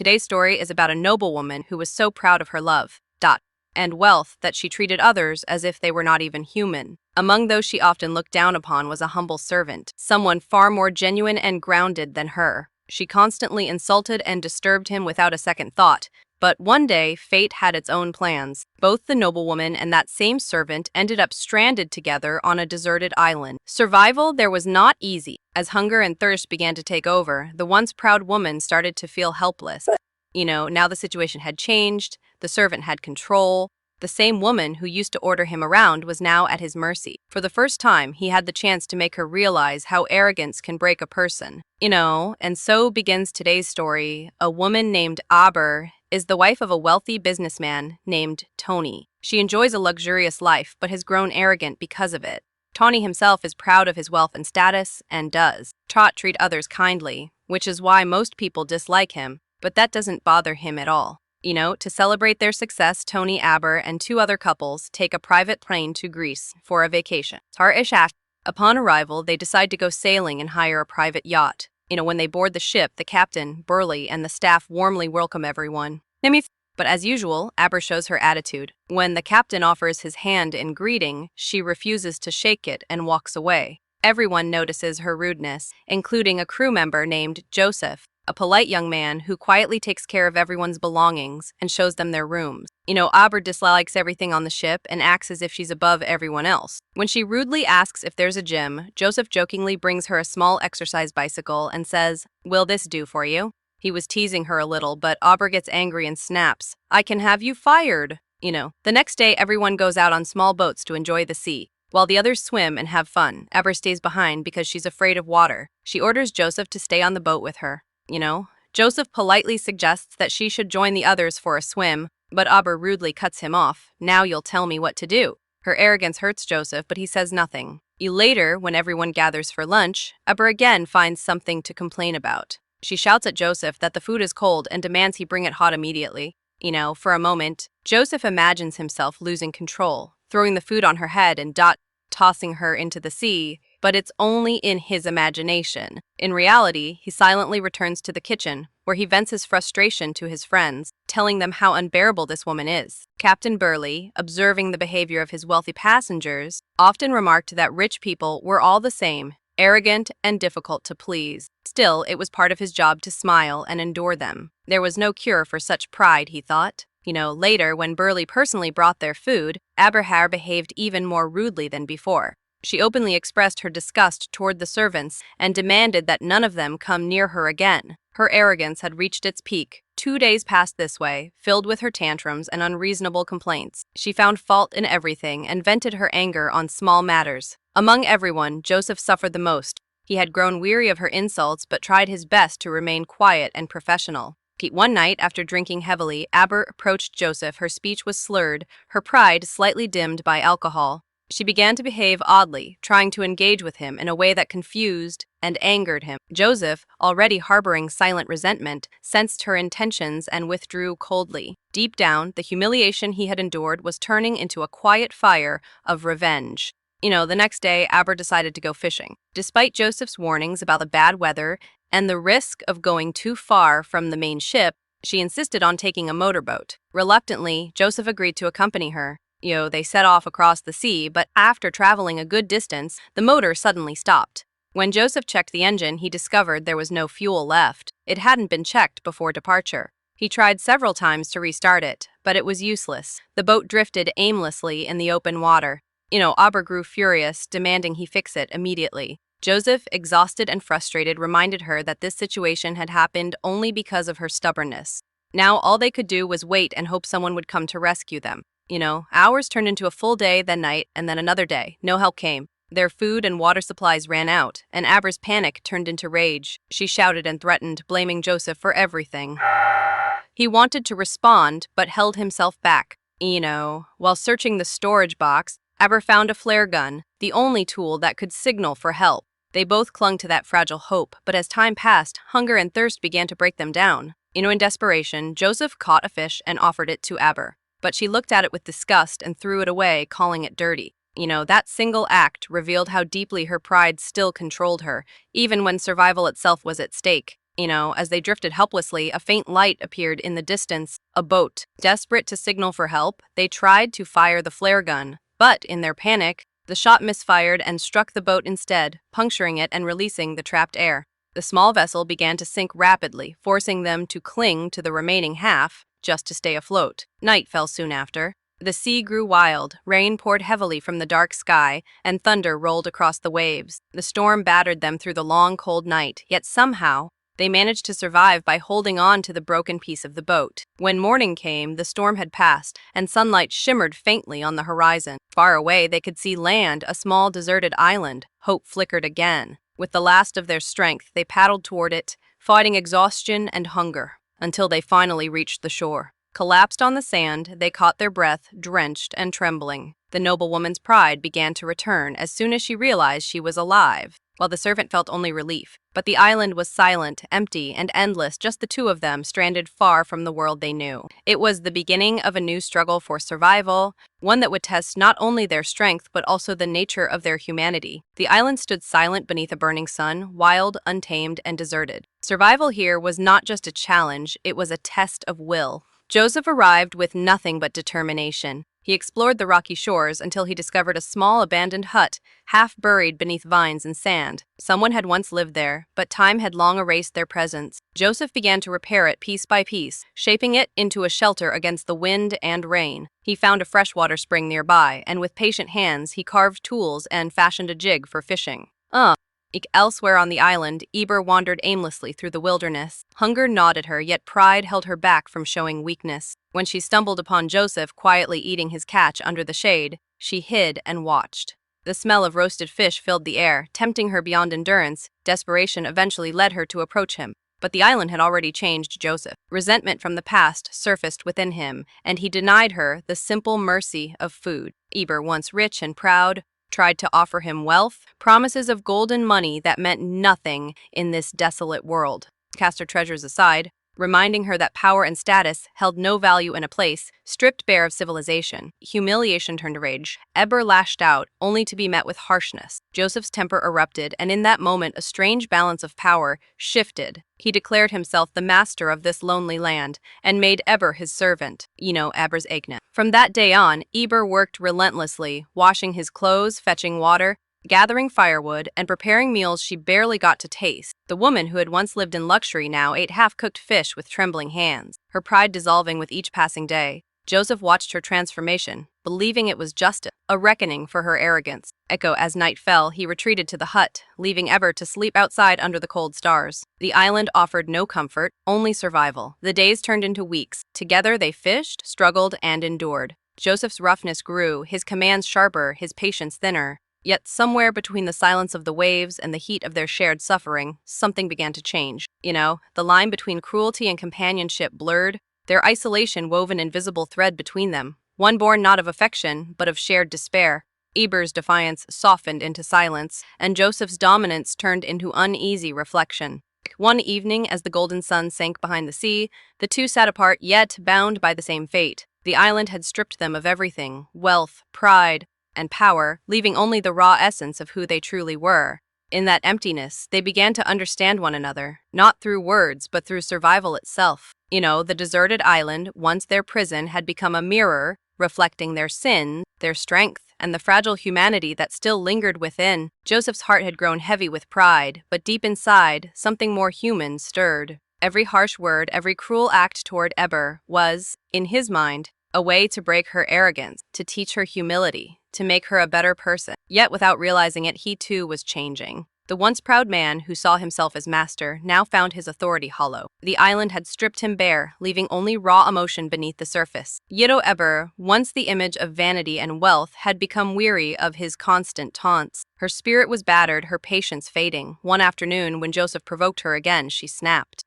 Today's story is about a noblewoman who was so proud of her love, and wealth that she treated others as if they were not even human. Among those she often looked down upon was a humble servant, someone far more genuine and grounded than her. She constantly insulted and disturbed him without a second thought. But one day, fate had its own plans. Both the noblewoman and that same servant ended up stranded together on a deserted island. Survival there was not easy. As hunger and thirst began to take over, the once proud woman started to feel helpless. Now the situation had changed, the servant had control. The same woman who used to order him around was now at his mercy. For the first time, he had the chance to make her realize how arrogance can break a person. And so begins today's story. A woman named Aber is the wife of a wealthy businessman named Tony. She enjoys a luxurious life, but has grown arrogant because of it. Tony himself is proud of his wealth and status, and does treat others kindly, which is why most people dislike him, but that doesn't bother him at all. To celebrate their success, Tony, Aber, and two other couples take a private plane to Greece for a vacation. Upon arrival, they decide to go sailing and hire a private yacht. When they board the ship, the captain, Burley, and the staff warmly welcome everyone. But as usual, Aber shows her attitude. When the captain offers his hand in greeting, she refuses to shake it and walks away. Everyone notices her rudeness, including a crew member named Joseph, a polite young man who quietly takes care of everyone's belongings and shows them their rooms. Aber dislikes everything on the ship and acts as if she's above everyone else. When she rudely asks if there's a gym, Joseph jokingly brings her a small exercise bicycle and says, "Will this do for you?" He was teasing her a little, but Aber gets angry and snaps, "I can have you fired." The next day, everyone goes out on small boats to enjoy the sea. While the others swim and have fun, Aber stays behind because she's afraid of water. She orders Joseph to stay on the boat with her. Joseph politely suggests that she should join the others for a swim, but Aber rudely cuts him off. "Now you'll tell me what to do." Her arrogance hurts Joseph, but he says nothing. Later, when everyone gathers for lunch, Aber again finds something to complain about. She shouts at Joseph that the food is cold and demands he bring it hot immediately. For a moment, Joseph imagines himself losing control, throwing the food on her head and tossing her into the sea, but it's only in his imagination. In reality, he silently returns to the kitchen, where he vents his frustration to his friends, telling them how unbearable this woman is. Captain Burley, observing the behavior of his wealthy passengers, often remarked that rich people were all the same, arrogant and difficult to please. Still, it was part of his job to smile and endure them. There was no cure for such pride, he thought. Later, when Burley personally brought their food, Aber behaved even more rudely than before. She openly expressed her disgust toward the servants and demanded that none of them come near her again. Her arrogance had reached its peak. 2 days passed this way, filled with her tantrums and unreasonable complaints. She found fault in everything and vented her anger on small matters. Among everyone, Joseph suffered the most. He had grown weary of her insults but tried his best to remain quiet and professional. One night, after drinking heavily, Aber approached Joseph. Her speech was slurred, her pride slightly dimmed by alcohol. She began to behave oddly, trying to engage with him in a way that confused and angered him. Joseph, already harboring silent resentment, sensed her intentions and withdrew coldly. Deep down, the humiliation he had endured was turning into a quiet fire of revenge. The next day, Aber decided to go fishing. Despite Joseph's warnings about the bad weather and the risk of going too far from the main ship, she insisted on taking a motorboat. Reluctantly, Joseph agreed to accompany her. They set off across the sea, but after traveling a good distance, the motor suddenly stopped. When Joseph checked the engine, he discovered there was no fuel left. It hadn't been checked before departure. He tried several times to restart it, but it was useless. The boat drifted aimlessly in the open water. Aber grew furious, demanding he fix it immediately. Joseph, exhausted and frustrated, reminded her that this situation had happened only because of her stubbornness. Now all they could do was wait and hope someone would come to rescue them. Hours turned into a full day, then night, and then another day. No help came. Their food and water supplies ran out, and Aber's panic turned into rage. She shouted and threatened, blaming Joseph for everything. He wanted to respond, but held himself back. While searching the storage box, Aber found a flare gun, the only tool that could signal for help. They both clung to that fragile hope, but as time passed, hunger and thirst began to break them down. In desperation, Joseph caught a fish and offered it to Aber. But she looked at it with disgust and threw it away, calling it dirty. That single act revealed how deeply her pride still controlled her, even when survival itself was at stake. As they drifted helplessly, a faint light appeared in the distance, a boat. Desperate to signal for help, they tried to fire the flare gun. But, in their panic, the shot misfired and struck the boat instead, puncturing it and releasing the trapped air. The small vessel began to sink rapidly, forcing them to cling to the remaining half just to stay afloat. Night fell soon after. The sea grew wild, rain poured heavily from the dark sky, and thunder rolled across the waves. The storm battered them through the long, cold night, yet somehow, they managed to survive by holding on to the broken piece of the boat. When morning came, the storm had passed, and sunlight shimmered faintly on the horizon. Far away, they could see land, a small deserted island. Hope flickered again. With the last of their strength, they paddled toward it, fighting exhaustion and hunger, until they finally reached the shore. Collapsed on the sand, they caught their breath, drenched and trembling. The noblewoman's pride began to return as soon as she realized she was alive, while the servant felt only relief. But the island was silent, empty, and endless, just the two of them, stranded far from the world they knew. It was the beginning of a new struggle for survival, one that would test not only their strength but also the nature of their humanity. The island stood silent beneath a burning sun, wild, untamed, and deserted. Survival here was not just a challenge, it was a test of will. Joseph arrived with nothing but determination. He explored the rocky shores until he discovered a small abandoned hut, half buried beneath vines and sand. Someone had once lived there, but time had long erased their presence. Joseph began to repair it piece by piece, shaping it into a shelter against the wind and rain. He found a freshwater spring nearby, and with patient hands, he carved tools and fashioned a jig for fishing. Elsewhere on the island, Eber wandered aimlessly through the wilderness. Hunger gnawed at her, yet pride held her back from showing weakness. When she stumbled upon Joseph quietly eating his catch under the shade, she hid and watched. The smell of roasted fish filled the air, tempting her beyond endurance. Desperation eventually led her to approach him. But the island had already changed Joseph. Resentment from the past surfaced within him, and he denied her the simple mercy of food. Eber, once rich and proud, tried to offer him wealth, promises of golden money that meant nothing in this desolate world. Cast her treasures aside, reminding her that power and status held no value in a place stripped bare of civilization. Humiliation turned to rage. Eber lashed out, only to be met with harshness. Joseph's temper erupted, and in that moment a strange balance of power shifted. He declared himself the master of this lonely land, and made Eber his servant. Eber's Agna. From that day on, Eber worked relentlessly, washing his clothes, fetching water, gathering firewood, and preparing meals she barely got to taste. The woman who had once lived in luxury now ate half-cooked fish with trembling hands, her pride dissolving with each passing day. Joseph watched her transformation, believing it was justice, a reckoning for her arrogance. As night fell, he retreated to the hut, leaving Eber to sleep outside under the cold stars. The island offered no comfort, only survival. The days turned into weeks. Together they fished, struggled, and endured. Joseph's roughness grew, his commands sharper, his patience thinner. Yet somewhere between the silence of the waves and the heat of their shared suffering, something began to change. The line between cruelty and companionship blurred, their isolation wove an invisible thread between them, one born not of affection, but of shared despair. Eber's defiance softened into silence, and Joseph's dominance turned into uneasy reflection. One evening, as the golden sun sank behind the sea, the two sat apart, yet bound by the same fate. The island had stripped them of everything: wealth, pride, and power, leaving only the raw essence of who they truly were. In that emptiness, they began to understand one another, not through words, but through survival itself. The deserted island, once their prison, had become a mirror, reflecting their sin, their strength, and the fragile humanity that still lingered within. Joseph's heart had grown heavy with pride, but deep inside, something more human stirred. Every harsh word, every cruel act toward Eber was, in his mind, a way to break her arrogance, to teach her humility, to make her a better person. Yet without realizing it, he too was changing. The once proud man, who saw himself as master, now found his authority hollow. The island had stripped him bare, leaving only raw emotion beneath the surface. Yido Eber, once the image of vanity and wealth, had become weary of his constant taunts. Her spirit was battered, her patience fading. One afternoon, when Joseph provoked her again, she snapped.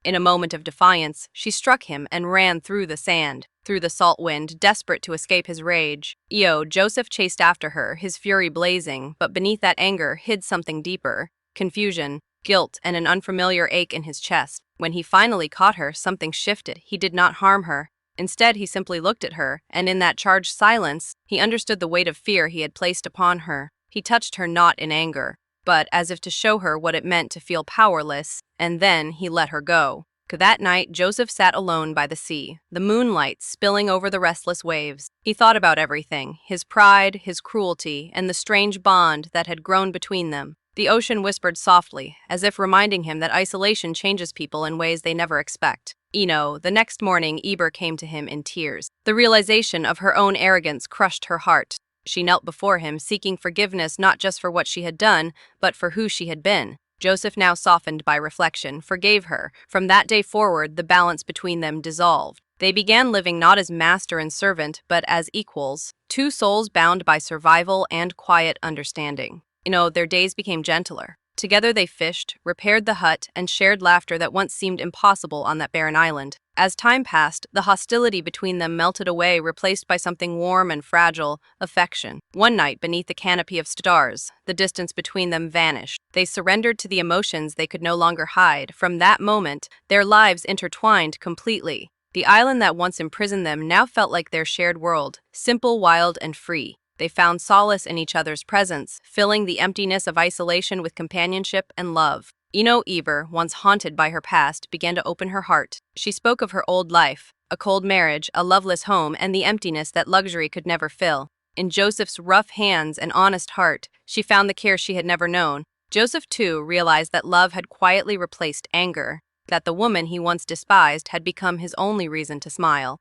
In a moment of defiance, she struck him and ran through the sand, through the salt wind, desperate to escape his rage. Joseph chased after her, his fury blazing, but beneath that anger hid something deeper: confusion, guilt, and an unfamiliar ache in his chest. When he finally caught her, something shifted. He did not harm her. Instead, he simply looked at her, and in that charged silence, he understood the weight of fear he had placed upon her. He touched her not in anger, but as if to show her what it meant to feel powerless, and then he let her go. That night, Joseph sat alone by the sea, the moonlight spilling over the restless waves. He thought about everything, his pride, his cruelty, and the strange bond that had grown between them. The ocean whispered softly, as if reminding him that isolation changes people in ways they never expect. The next morning, Eber came to him in tears. The realization of her own arrogance crushed her heart. She knelt before him, seeking forgiveness not just for what she had done, but for who she had been. Joseph, now softened by reflection, forgave her. From that day forward, the balance between them dissolved. They began living not as master and servant, but as equals, two souls bound by survival and quiet understanding. Their days became gentler. Together they fished, repaired the hut, and shared laughter that once seemed impossible on that barren island. As time passed, the hostility between them melted away, replaced by something warm and fragile, affection. One night, beneath the canopy of stars, the distance between them vanished. They surrendered to the emotions they could no longer hide. From that moment, their lives intertwined completely. The island that once imprisoned them now felt like their shared world, simple, wild, and free. They found solace in each other's presence, filling the emptiness of isolation with companionship and love. Eber, once haunted by her past, began to open her heart. She spoke of her old life, a cold marriage, a loveless home, and the emptiness that luxury could never fill. In Joseph's rough hands and honest heart, she found the care she had never known. Joseph, too, realized that love had quietly replaced anger, that the woman he once despised had become his only reason to smile.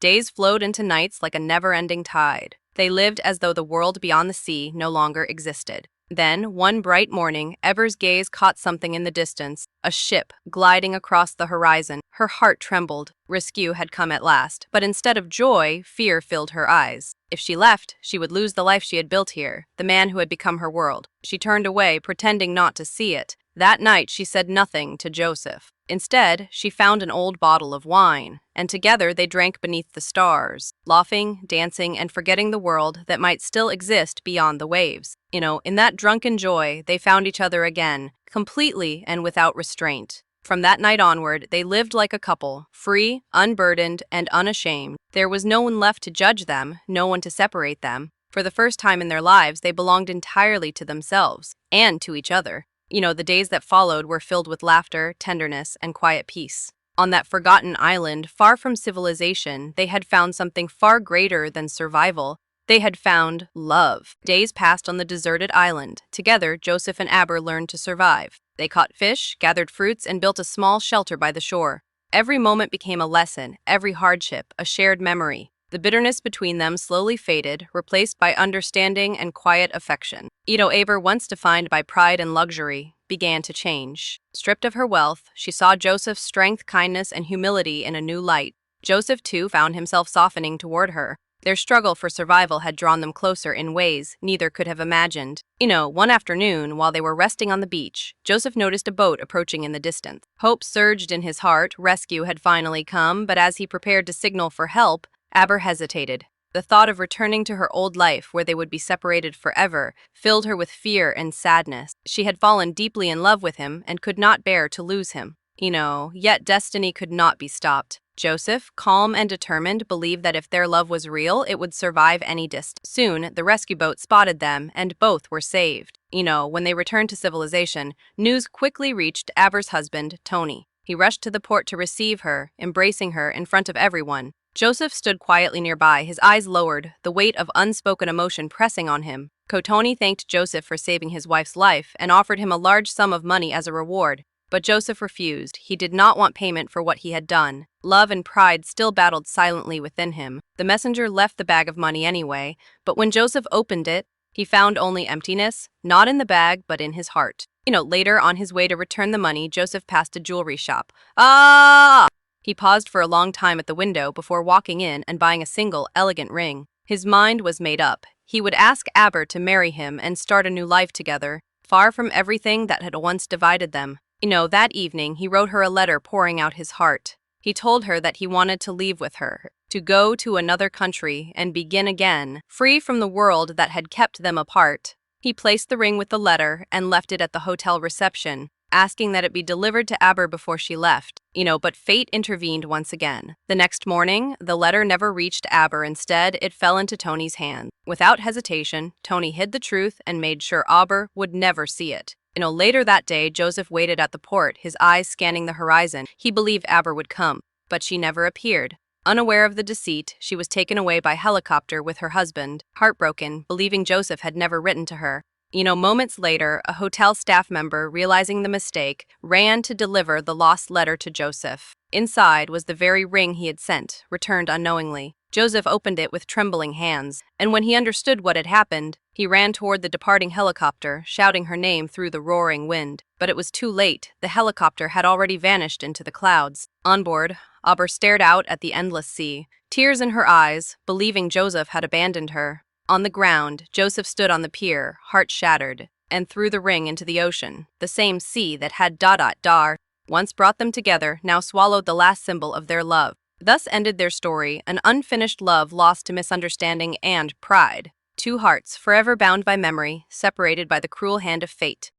Days flowed into nights like a never-ending tide. They lived as though the world beyond the sea no longer existed. Then, one bright morning, Eber's gaze caught something in the distance, a ship gliding across the horizon. Her heart trembled. Rescue had come at last. But instead of joy, fear filled her eyes. If she left, she would lose the life she had built here, the man who had become her world. She turned away, pretending not to see it. That night, she said nothing to Joseph. Instead, she found an old bottle of wine, and together they drank beneath the stars, laughing, dancing, and forgetting the world that might still exist beyond the waves. In that drunken joy, they found each other again, completely and without restraint. From that night onward, they lived like a couple, free, unburdened, and unashamed. There was no one left to judge them, no one to separate them. For the first time in their lives, they belonged entirely to themselves, and to each other. The days that followed were filled with laughter, tenderness, and quiet peace. On that forgotten island, far from civilization, they had found something far greater than survival. They had found love. Days passed on the deserted island. Together, Joseph and Eber learned to survive. They caught fish, gathered fruits, and built a small shelter by the shore. Every moment became a lesson, every hardship a shared memory. The bitterness between them slowly faded, replaced by understanding and quiet affection. Eber, once defined by pride and luxury, began to change. Stripped of her wealth, she saw Joseph's strength, kindness, and humility in a new light. Joseph, too, found himself softening toward her. Their struggle for survival had drawn them closer in ways neither could have imagined. One afternoon, while they were resting on the beach, Joseph noticed a boat approaching in the distance. Hope surged in his heart. Rescue had finally come, but as he prepared to signal for help, Eber hesitated. The thought of returning to her old life, where they would be separated forever, filled her with fear and sadness. She had fallen deeply in love with him and could not bear to lose him. Yet destiny could not be stopped. Joseph, calm and determined, believed that if their love was real, it would survive any distance. Soon, the rescue boat spotted them, and both were saved. When they returned to civilization, news quickly reached Eber's husband, Tony. He rushed to the port to receive her, embracing her in front of everyone. Joseph stood quietly nearby, his eyes lowered, the weight of unspoken emotion pressing on him. Tony thanked Joseph for saving his wife's life and offered him a large sum of money as a reward. But Joseph refused. He did not want payment for what he had done. Love and pride still battled silently within him. The messenger left the bag of money anyway, but when Joseph opened it, he found only emptiness, not in the bag, but in his heart. Later, on his way to return the money, Joseph passed a jewelry shop. Ah! He paused for a long time at the window before walking in and buying a single, elegant ring. His mind was made up. He would ask Eber to marry him and start a new life together, far from everything that had once divided them. That evening, he wrote her a letter pouring out his heart. He told her that he wanted to leave with her, to go to another country and begin again, free from the world that had kept them apart. He placed the ring with the letter and left it at the hotel reception. asking that it be delivered to Aber before she left. But fate intervened once again. The next morning, the letter never reached Aber. Instead, it fell into Tony's hands. Without hesitation, Tony hid the truth and made sure Aber would never see it. Later that day, Joseph waited at the port, his eyes scanning the horizon. He believed Aber would come, but she never appeared. Unaware of the deceit, she was taken away by helicopter with her husband, heartbroken, believing Joseph had never written to her. Moments later, a hotel staff member, realizing the mistake, ran to deliver the lost letter to Joseph. Inside was the very ring he had sent, returned unknowingly. Joseph opened it with trembling hands, and when he understood what had happened, he ran toward the departing helicopter, shouting her name through the roaring wind. But it was too late. The helicopter had already vanished into the clouds. On board, Aber stared out at the endless sea, tears in her eyes, believing Joseph had abandoned her. On the ground, Joseph stood on the pier, heart shattered, and threw the ring into the ocean. The same sea that had Dar once brought them together now swallowed the last symbol of their love. Thus ended their story, an unfinished love lost to misunderstanding and pride. Two hearts forever bound by memory, separated by the cruel hand of fate.